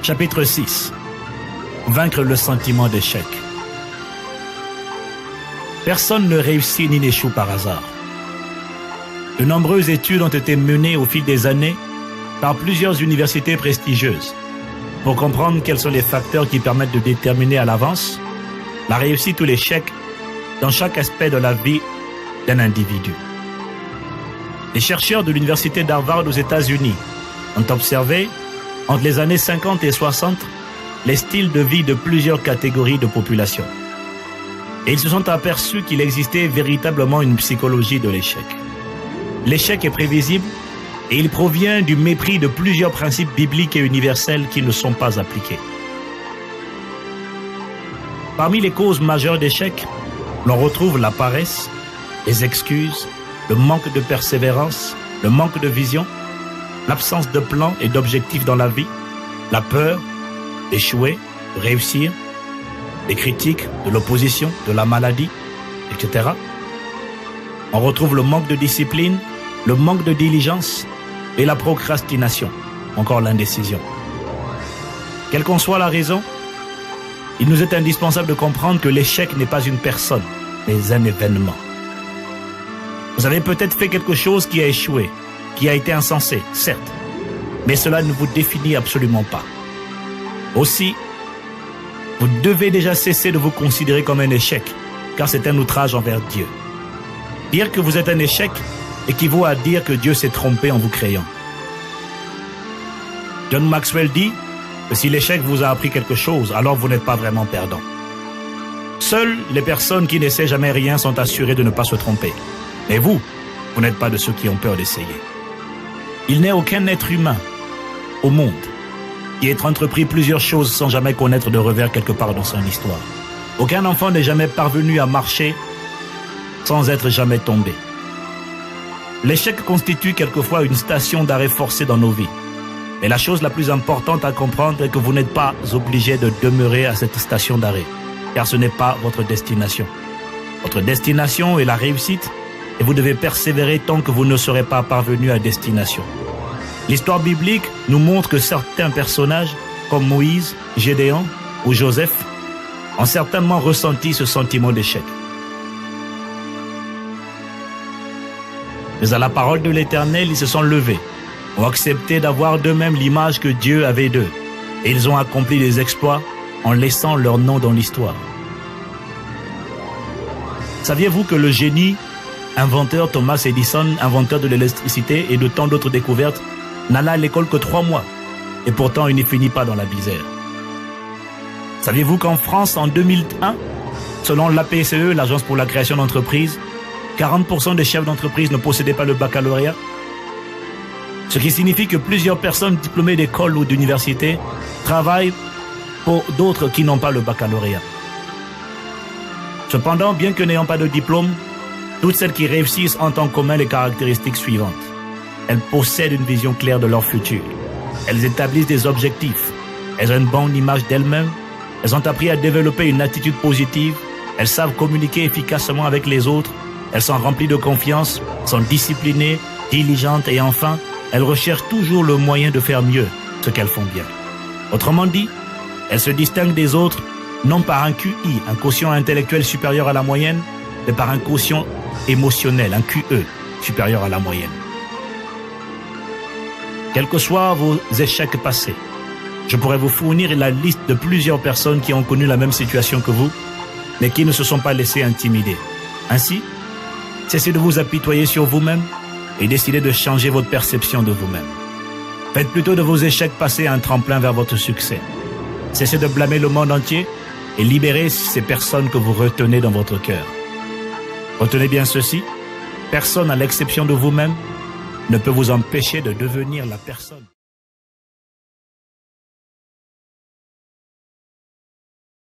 Chapitre 6. Vaincre le sentiment d'échec. Personne ne réussit ni n'échoue par hasard. De nombreuses études ont été menées au fil des années par plusieurs universités prestigieuses pour comprendre quels sont les facteurs qui permettent de déterminer à l'avance la réussite ou l'échec dans chaque aspect de la vie d'un individu. Les chercheurs de l'université d'Harvard aux États-Unis ont observé, entre les années 50 et 60, les styles de vie de plusieurs catégories de population. Et ils se sont aperçus qu'il existait véritablement une psychologie de l'échec. L'échec est prévisible et il provient du mépris de plusieurs principes bibliques et universels qui ne sont pas appliqués. Parmi les causes majeures d'échec, l'on retrouve la paresse, les excuses, le manque de persévérance, le manque de vision, l'absence de plan et d'objectifs dans la vie, la peur d'échouer, de réussir, des critiques, de l'opposition, de la maladie, etc. On retrouve le manque de discipline, le manque de diligence et la procrastination, encore l'indécision. Quelle qu'en soit la raison, il nous est indispensable de comprendre que l'échec n'est pas une personne, mais un événement. Vous avez peut-être fait quelque chose qui a échoué, qui a été insensé, certes, mais cela ne vous définit absolument pas. Aussi, vous devez déjà cesser de vous considérer comme un échec, car c'est un outrage envers Dieu. Dire que vous êtes un échec équivaut à dire que Dieu s'est trompé en vous créant. John Maxwell dit que si l'échec vous a appris quelque chose, alors vous n'êtes pas vraiment perdant. Seules les personnes qui n'essaient jamais rien sont assurées de ne pas se tromper. Mais vous n'êtes pas de ceux qui ont peur d'essayer. Il n'est aucun être humain au monde qui ait entrepris plusieurs choses sans jamais connaître de revers quelque part dans son histoire. Aucun enfant n'est jamais parvenu à marcher sans être jamais tombé. L'échec constitue quelquefois une station d'arrêt forcé dans nos vies. Mais la chose la plus importante à comprendre est que vous n'êtes pas obligé de demeurer à cette station d'arrêt, car ce n'est pas votre destination. Votre destination est la réussite, et vous devez persévérer tant que vous ne serez pas parvenu à destination. L'histoire biblique nous montre que certains personnages, comme Moïse, Gédéon ou Joseph, ont certainement ressenti ce sentiment d'échec. Mais à la parole de l'Éternel, ils se sont levés, ont accepté d'avoir d'eux-mêmes l'image que Dieu avait d'eux, et ils ont accompli des exploits en laissant leur nom dans l'histoire. Saviez-vous que le génie, inventeur Thomas Edison, inventeur de l'électricité et de tant d'autres découvertes, n'alla à l'école que 3 mois, et pourtant il ne finit pas dans la misère. Saviez-vous qu'en France, en 2001, selon l'APCE, l'Agence pour la création d'entreprises, 40% des chefs d'entreprise ne possédaient pas le baccalauréat? Ce qui signifie que plusieurs personnes diplômées d'école ou d'université travaillent pour d'autres qui n'ont pas le baccalauréat. Cependant, bien que n'ayant pas de diplôme, toutes celles qui réussissent ont en commun les caractéristiques suivantes. Elles possèdent une vision claire de leur futur. Elles établissent des objectifs. Elles ont une bonne image d'elles-mêmes. Elles ont appris à développer une attitude positive. Elles savent communiquer efficacement avec les autres. Elles sont remplies de confiance, sont disciplinées, diligentes et enfin, elles recherchent toujours le moyen de faire mieux ce qu'elles font bien. Autrement dit, elles se distinguent des autres non par un QI, un quotient intellectuel supérieur à la moyenne, mais par un quotient émotionnel, un QE, supérieur à la moyenne. Quels que soient vos échecs passés, je pourrais vous fournir la liste de plusieurs personnes qui ont connu la même situation que vous, mais qui ne se sont pas laissées intimider. Ainsi, cessez de vous apitoyer sur vous-même et décidez de changer votre perception de vous-même. Faites plutôt de vos échecs passés un tremplin vers votre succès. Cessez de blâmer le monde entier et libérez ces personnes que vous retenez dans votre cœur. Retenez bien ceci, personne à l'exception de vous-même ne peut vous empêcher de devenir la personne.